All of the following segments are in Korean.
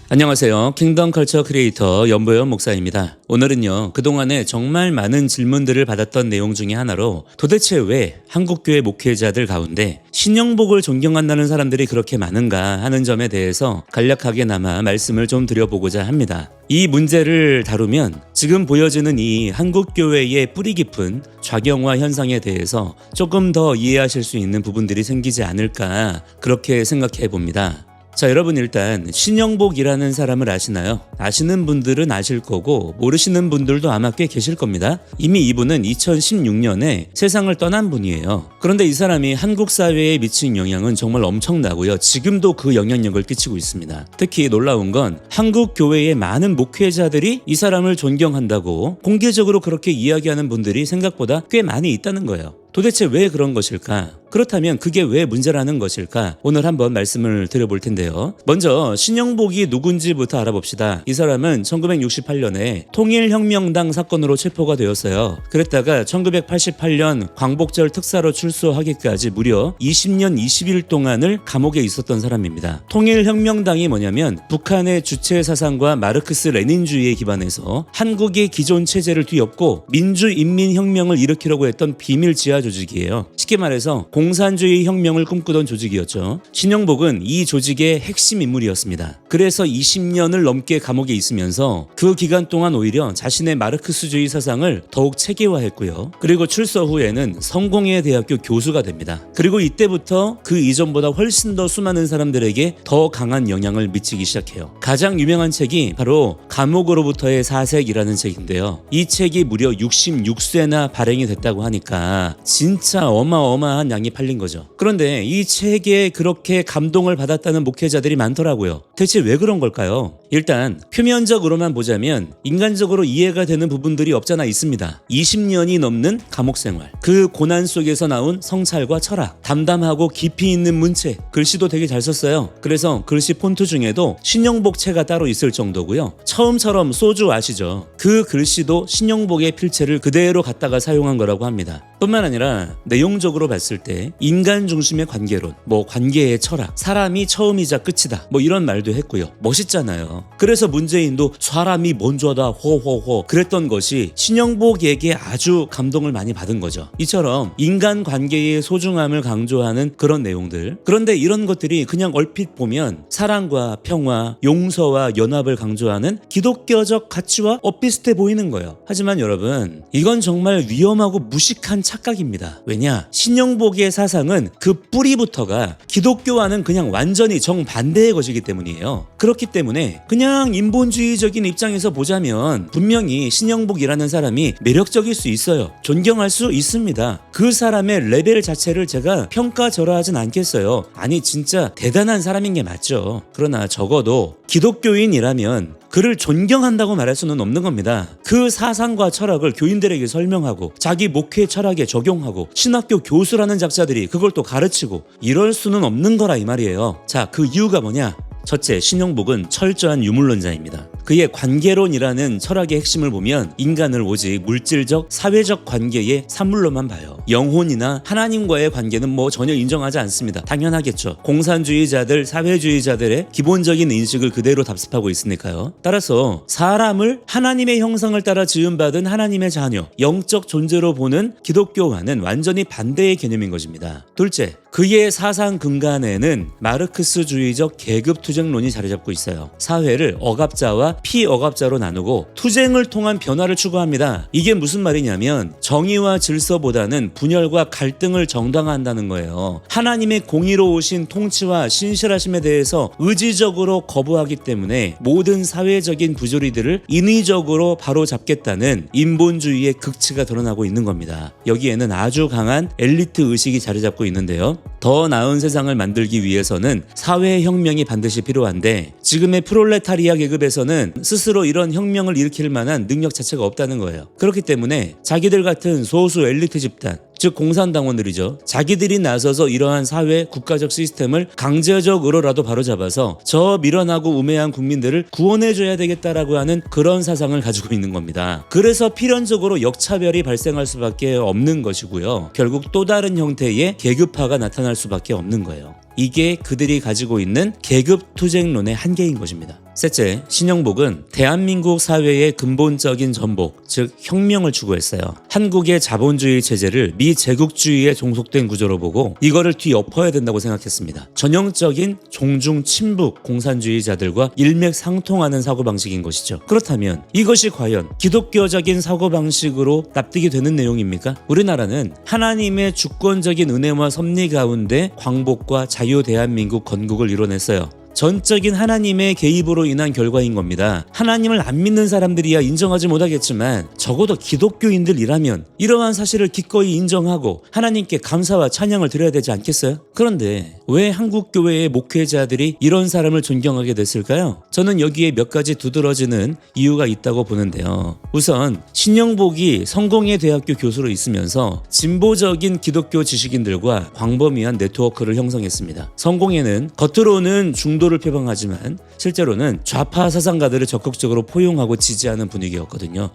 안녕하세요. 킹덤 컬처 크리에이터 연보현 목사입니다. 오늘은요, 그동안에 정말 많은 질문들을 받았던 내용 중에 하나로 도대체 왜 한국교회 목회자들 가운데 신영복을 존경한다는 사람들이 그렇게 많은가 하는 점에 대해서 간략하게나마 말씀을 좀 드려보고자 합니다. 이 문제를 다루면 지금 보여지는 이 한국교회의 뿌리 깊은 좌경화 현상에 대해서 조금 더 이해하실 수 있는 부분들이 생기지 않을까 그렇게 생각해 봅니다. 자, 여러분 일단 신영복이라는 사람을 아시나요? 아시는 분들은 아실 거고 모르시는 분들도 아마 꽤 계실 겁니다. 이미 이분은 2016년에 세상을 떠난 분이에요. 그런데 이 사람이 한국 사회에 미친 영향은 정말 엄청나고요. 지금도 그 영향력을 끼치고 있습니다. 특히 놀라운 건 한국 교회의 많은 목회자들이 이 사람을 존경한다고 공개적으로 그렇게 이야기하는 분들이 생각보다 꽤 많이 있다는 거예요. 도대체 왜 그런 것일까? 그렇다면 그게 왜 문제라는 것일까? 오늘 한번 말씀을 드려볼 텐데요. 먼저 신영복이 누군지부터 알아봅시다. 이 사람은 1968년에 통일혁명당 사건으로 체포가 되었어요. 그랬다가 1988년 광복절 특사로 출소하기까지 무려 20년 20일 동안을 감옥에 있었던 사람입니다. 통일혁명당이 뭐냐면 북한의 주체 사상과 마르크스 레닌주의에 기반해서 한국의 기존 체제를 뒤엎고 민주인민혁명을 일으키려고 했던 비밀 지하 조직이에요. 쉽게 말해서 공산주의 혁명을 꿈꾸던 조직이었죠. 신영복은 이 조직의 핵심 인물이었습니다. 그래서 20년을 넘게 감옥에 있으면서 그 기간 동안 오히려 자신의 마르크스주의 사상을 더욱 체계화했고요. 그리고 출소 후에는 성공회 대학교 교수가 됩니다. 그리고 이때부터 그 이전보다 훨씬 더 수많은 사람들에게 더 강한 영향을 미치기 시작해요. 가장 유명한 책이 바로 감옥으로부터의 사색이라는 책인데요. 이 책이 무려 66쇄나 발행이 됐다고 하니까 진짜 어마어마한 양이 팔린 거죠. 그런데 이 책에 그렇게 감동을 받았다는 목회자들이 많더라고요. 대체 왜 그런 걸까요? 일단 표면적으로만 보자면 인간적으로 이해가 되는 부분들이 없잖아 있습니다. 20년이 넘는 감옥 생활, 그 고난 속에서 나온 성찰과 철학, 담담하고 깊이 있는 문체, 글씨도 되게 잘 썼어요. 그래서 글씨 폰트 중에도 신영복체가 따로 있을 정도고요. 처음처럼 소주 아시죠? 그 글씨도 신영복의 필체를 그대로 갖다가 사용한 거라고 합니다. 뿐만 아니라 내용적으로 봤을 때 인간 중심의 관계론, 관계의 철학, 사람이 처음이자 끝이다, 이런 말도 했고요. 멋있잖아요. 그래서 문재인도 사람이 먼저다 호호호 그랬던 것이 신영복에게 아주 감동을 많이 받은 거죠. 이처럼 인간 관계의 소중함을 강조하는 그런 내용들. 그런데 이런 것들이 그냥 얼핏 보면 사랑과 평화, 용서와 연합을 강조하는 기독교적 가치와 엇비슷해 보이는 거예요. 하지만 여러분, 이건 정말 위험하고 무식한 착각입니다. 왜냐? 신영복의 사상은 그 뿌리부터가 기독교와는 그냥 완전히 정반대의 것이기 때문이에요. 그렇기 때문에 그냥 인본주의적인 입장에서 보자면 분명히 신영복이라는 사람이 매력적일 수 있어요. 존경할 수 있습니다. 그 사람의 레벨 자체를 제가 평가절하하진 않겠어요. 아니 진짜 대단한 사람인 게 맞죠. 그러나 적어도 기독교인이라면 그를 존경한다고 말할 수는 없는 겁니다. 그 사상과 철학을 교인들에게 설명하고 자기 목회 철학에 적용하고 신학교 교수라는 작자들이 그걸 또 가르치고 이럴 수는 없는 거라 이 말이에요. 자, 그 이유가 뭐냐? 첫째, 신영복은 철저한 유물론자입니다. 그의 관계론이라는 철학의 핵심을 보면 인간을 오직 물질적, 사회적 관계의 산물로만 봐요. 영혼이나 하나님과의 관계는 전혀 인정하지 않습니다. 당연하겠죠. 공산주의자들, 사회주의자들의 기본적인 인식을 그대로 답습하고 있으니까요. 따라서 사람을 하나님의 형상을 따라 지음받은 하나님의 자녀, 영적 존재로 보는 기독교와는 완전히 반대의 개념인 것입니다. 둘째, 그의 사상 근간에는 마르크스주의적 계급투쟁론이 자리 잡고 있어요. 사회를 억압자와 피억압자로 나누고 투쟁을 통한 변화를 추구합니다. 이게 무슨 말이냐면 정의와 질서보다는 분열과 갈등을 정당화한다는 거예요. 하나님의 공의로우신 통치와 신실하심에 대해서 의지적으로 거부하기 때문에 모든 사회적인 부조리들을 인위적으로 바로잡겠다는 인본주의의 극치가 드러나고 있는 겁니다. 여기에는 아주 강한 엘리트 의식이 자리 잡고 있는데요. 더 나은 세상을 만들기 위해서는 사회혁명이 반드시 필요한데 지금의 프롤레타리아 계급에서는 스스로 이런 혁명을 일으킬 만한 능력 자체가 없다는 거예요. 그렇기 때문에 자기들 같은 소수 엘리트 집단, 즉 공산당원들이죠. 자기들이 나서서 이러한 사회 국가적 시스템을 강제적으로라도 바로잡아서 저 미련하고 우매한 국민들을 구원해줘야 되겠다라고 하는 그런 사상을 가지고 있는 겁니다. 그래서 필연적으로 역차별이 발생할 수밖에 없는 것이고요. 결국 또 다른 형태의 계급화가 나타날 수밖에 없는 거예요. 이게 그들이 가지고 있는 계급투쟁론의 한계인 것입니다. 셋째, 신영복은 대한민국 사회의 근본적인 전복, 즉 혁명을 추구했어요. 한국의 자본주의 체제를 미제국주의에 종속된 구조로 보고 이거를 뒤엎어야 된다고 생각했습니다. 전형적인 종중 친북 공산주의자들과 일맥상통하는 사고방식인 것이죠. 그렇다면 이것이 과연 기독교적인 사고방식으로 납득이 되는 내용입니까? 우리나라는 하나님의 주권적인 은혜와 섭리 가운데 광복과 자유 대한민국 건국을 이뤄냈어요. 전적인 하나님의 개입으로 인한 결과인 겁니다. 하나님을 안 믿는 사람들이야 인정하지 못하겠지만 적어도 기독교인들이라면 이러한 사실을 기꺼이 인정하고 하나님께 감사와 찬양을 드려야 되지 않겠어요? 그런데 왜 한국교회의 목회자들이 이런 사람을 존경하게 됐을까요? 저는 여기에 몇 가지 두드러지는 이유가 있다고 보는데요. 우선 신영복이 성공회 대학교 교수로 있으면서 진보적인 기독교 지식인들과 광범위한 네트워크를 형성했습니다. 성공회는 겉으로는 중도를 표방하지만 실제로는 좌파 사상가들을 적극적으로 포용하고 지지하는 분위기였거든요.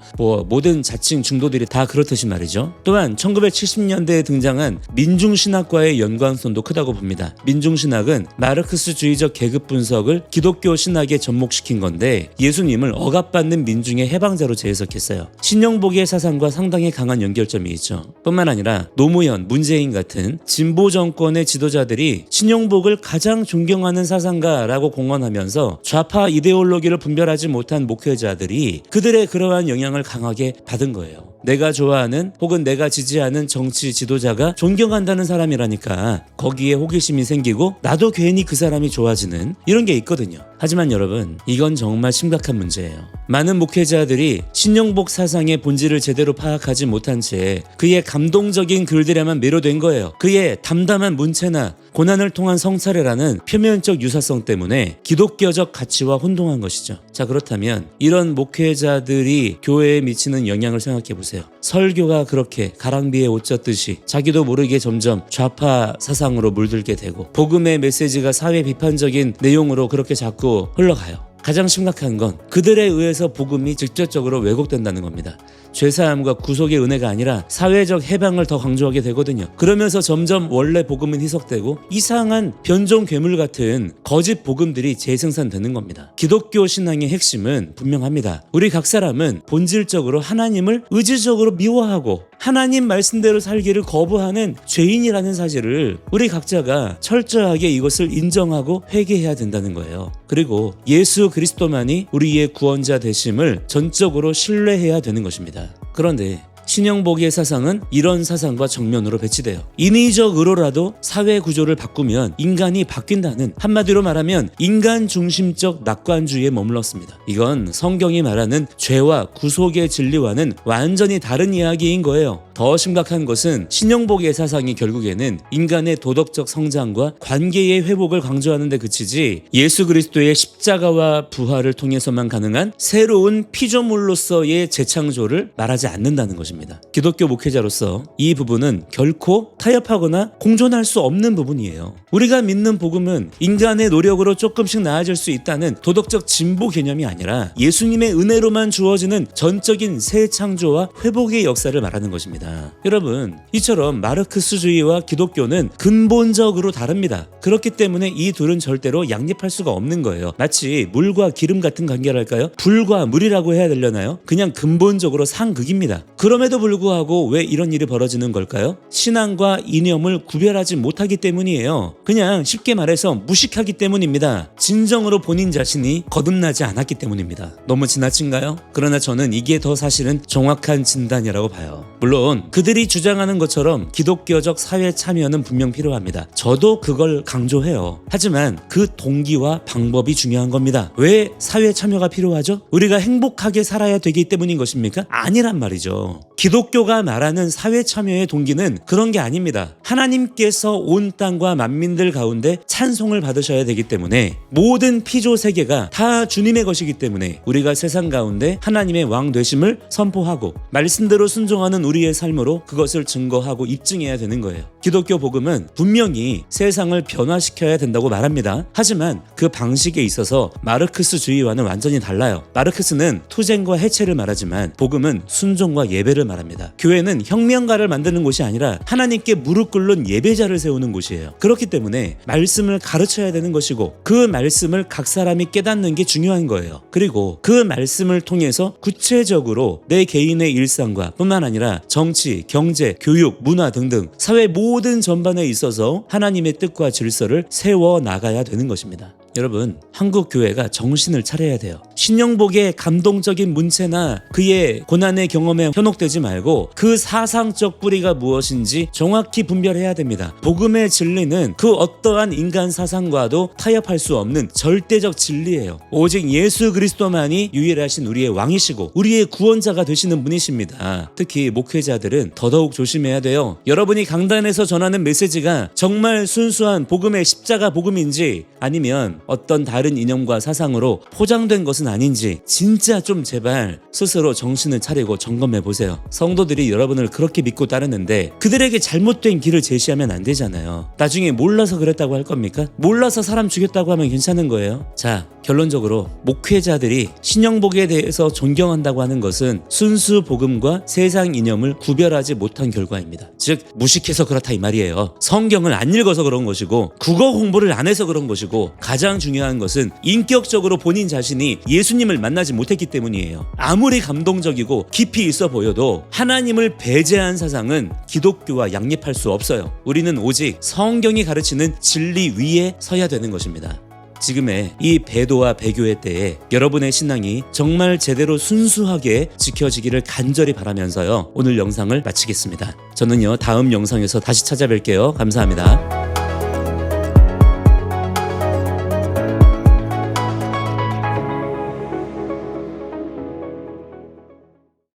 모든 자칭 중도들이 다 그렇듯이 말이죠. 또한 1970년대에 등장한 민중신학과의 연관성도 크다고 봅니다. 민중신학은 마르크스주의적 계급 분석을 기독교 신학에 접목시킨 건데 예수님을 억압받는 민중의 해방자로 재해석했어요. 신영복의 사상과 상당히 강한 연결점이 있죠. 뿐만 아니라 노무현, 문재인 같은 진보 정권의 지도자들이 신영복을 가장 존경하는 사상가라고 공언하면서 좌파 이데올로기를 분별하지 못한 목회자들이 그들의 그러한 영향을 강하게 받은 거예요. 내가 좋아하는 혹은 내가 지지하는 정치 지도자가 존경한다는 사람이라니까 거기에 호기심이 생기고 나도 괜히 그 사람이 좋아지는 이런 게 있거든요. 하지만 여러분, 이건 정말 심각한 문제예요. 많은 목회자들이 신영복 사상의 본질을 제대로 파악하지 못한 채 그의 감동적인 글들에만 매료된 거예요. 그의 담담한 문체나 고난을 통한 성찰이라는 표면적 유사성 때문에 기독교적 가치와 혼동한 것이죠. 자, 그렇다면 이런 목회자들이 교회에 미치는 영향을 생각해 보세요. 설교가 그렇게 가랑비에 옷 젖듯이 자기도 모르게 점점 좌파 사상으로 물들게 되고 복음의 메시지가 사회 비판적인 내용으로 그렇게 자꾸 흘러가요. 가장 심각한 건 그들에 의해서 복음이 직접적으로 왜곡된다는 겁니다. 죄사함과 구속의 은혜가 아니라 사회적 해방을 더 강조하게 되거든요. 그러면서 점점 원래 복음은 희석되고 이상한 변종 괴물 같은 거짓 복음들이 재생산되는 겁니다. 기독교 신앙의 핵심은 분명합니다. 우리 각 사람은 본질적으로 하나님을 의지적으로 미워하고 하나님 말씀대로 살기를 거부하는 죄인이라는 사실을 우리 각자가 철저하게 이것을 인정하고 회개해야 된다는 거예요. 그리고 예수 그리스도만이 우리의 구원자 되심을 전적으로 신뢰해야 되는 것입니다. 그런데 신영복의 사상은 이런 사상과 정면으로 배치돼요. 인위적으로라도 사회 구조를 바꾸면 인간이 바뀐다는, 한마디로 말하면 인간 중심적 낙관주의에 머물렀습니다. 이건 성경이 말하는 죄와 구속의 진리와는 완전히 다른 이야기인 거예요. 더 심각한 것은 신영복의 사상이 결국에는 인간의 도덕적 성장과 관계의 회복을 강조하는 데 그치지 예수 그리스도의 십자가와 부활을 통해서만 가능한 새로운 피조물로서의 재창조를 말하지 않는다는 것입니다. 기독교 목회자로서 이 부분은 결코 타협하거나 공존할 수 없는 부분이에요. 우리가 믿는 복음은 인간의 노력으로 조금씩 나아질 수 있다는 도덕적 진보 개념이 아니라 예수님의 은혜로만 주어지는 전적인 새 창조와 회복의 역사를 말하는 것입니다. 여러분, 이처럼 마르크스주의와 기독교는 근본적으로 다릅니다. 그렇기 때문에 이 둘은 절대로 양립할 수가 없는 거예요. 마치 물과 기름 같은 관계랄까요? 불과 물이라고 해야 되려나요? 그냥 근본적으로 상극입니다. 그럼에도 불구하고 왜 이런 일이 벌어지는 걸까요? 신앙과 이념을 구별하지 못하기 때문이에요. 그냥 쉽게 말해서 무식하기 때문입니다. 진정으로 본인 자신이 거듭나지 않았기 때문입니다. 너무 지나친가요? 그러나 저는 이게 더 사실은 정확한 진단이라고 봐요. 물론 그들이 주장하는 것처럼 기독교적 사회 참여는 분명 필요합니다. 저도 그걸 강조해요. 하지만 그 동기와 방법이 중요한 겁니다. 왜 사회 참여가 필요하죠? 우리가 행복하게 살아야 되기 때문인 것입니까? 아니란 말이죠. 기독교가 말하는 사회 참여의 동기는 그런 게 아닙니다. 하나님께서 온 땅과 만민들 가운데 찬송을 받으셔야 되기 때문에 모든 피조 세계가 다 주님의 것이기 때문에 우리가 세상 가운데 하나님의 왕 되심을 선포하고 말씀대로 순종하는 우리의 삶으로 그것을 증거하고 입증해야 되는 거예요. 기독교 복음은 분명히 세상을 변화시켜야 된다고 말합니다. 하지만 그 방식에 있어서 마르크스주의와는 완전히 달라요. 마르크스는 투쟁과 해체를 말하지만 복음은 순종과 예배 예배를 말합니다. 교회는 혁명가를 만드는 곳이 아니라 하나님께 무릎 꿇는 예배자를 세우는 곳이에요. 그렇기 때문에 말씀을 가르쳐야 되는 것이고 그 말씀을 각 사람이 깨닫는 게 중요한 거예요. 그리고 그 말씀을 통해서 구체적으로 내 개인의 일상과 뿐만 아니라 정치, 경제, 교육, 문화 등등 사회 모든 전반에 있어서 하나님의 뜻과 질서를 세워 나가야 되는 것입니다. 여러분, 한국 교회가 정신을 차려야 돼요. 신영복의 감동적인 문체나 그의 고난의 경험에 현혹되지 말고 그 사상적 뿌리가 무엇인지 정확히 분별해야 됩니다. 복음의 진리는 그 어떠한 인간 사상과도 타협할 수 없는 절대적 진리예요. 오직 예수 그리스도만이 유일하신 우리의 왕이시고 우리의 구원자가 되시는 분이십니다. 특히 목회자들은 더더욱 조심해야 돼요. 여러분이 강단에서 전하는 메시지가 정말 순수한 복음의 십자가 복음인지 아니면 어떤 다른 이념과 사상으로 포장된 것은 아닌지 진짜 좀 제발 스스로 정신을 차리고 점검해 보세요. 성도들이 여러분을 그렇게 믿고 따르는데 그들에게 잘못된 길을 제시하면 안 되잖아요. 나중에 몰라서 그랬다고 할 겁니까? 몰라서 사람 죽였다고 하면 괜찮은 거예요? 자, 결론적으로 목회자들이 신영복에 대해서 존경한다고 하는 것은 순수 복음과 세상 이념을 구별하지 못한 결과입니다. 즉 무식해서 그렇다 이 말이에요. 성경을 안 읽어서 그런 것이고 국어 공부를 안 해서 그런 것이고 가장 중요한 것은 인격적으로 본인 자신이 예수님을 만나지 못했기 때문이에요. 아무리 감동적이고 깊이 있어 보여도 하나님을 배제한 사상은 기독교와 양립할 수 없어요. 우리는 오직 성경이 가르치는 진리 위에 서야 되는 것입니다. 지금의 이 배도와 배교의 때에 여러분의 신앙이 정말 제대로 순수하게 지켜지기를 간절히 바라면서요, 오늘 영상을 마치겠습니다. 저는요, 다음 영상에서 다시 찾아뵐게요. 감사합니다.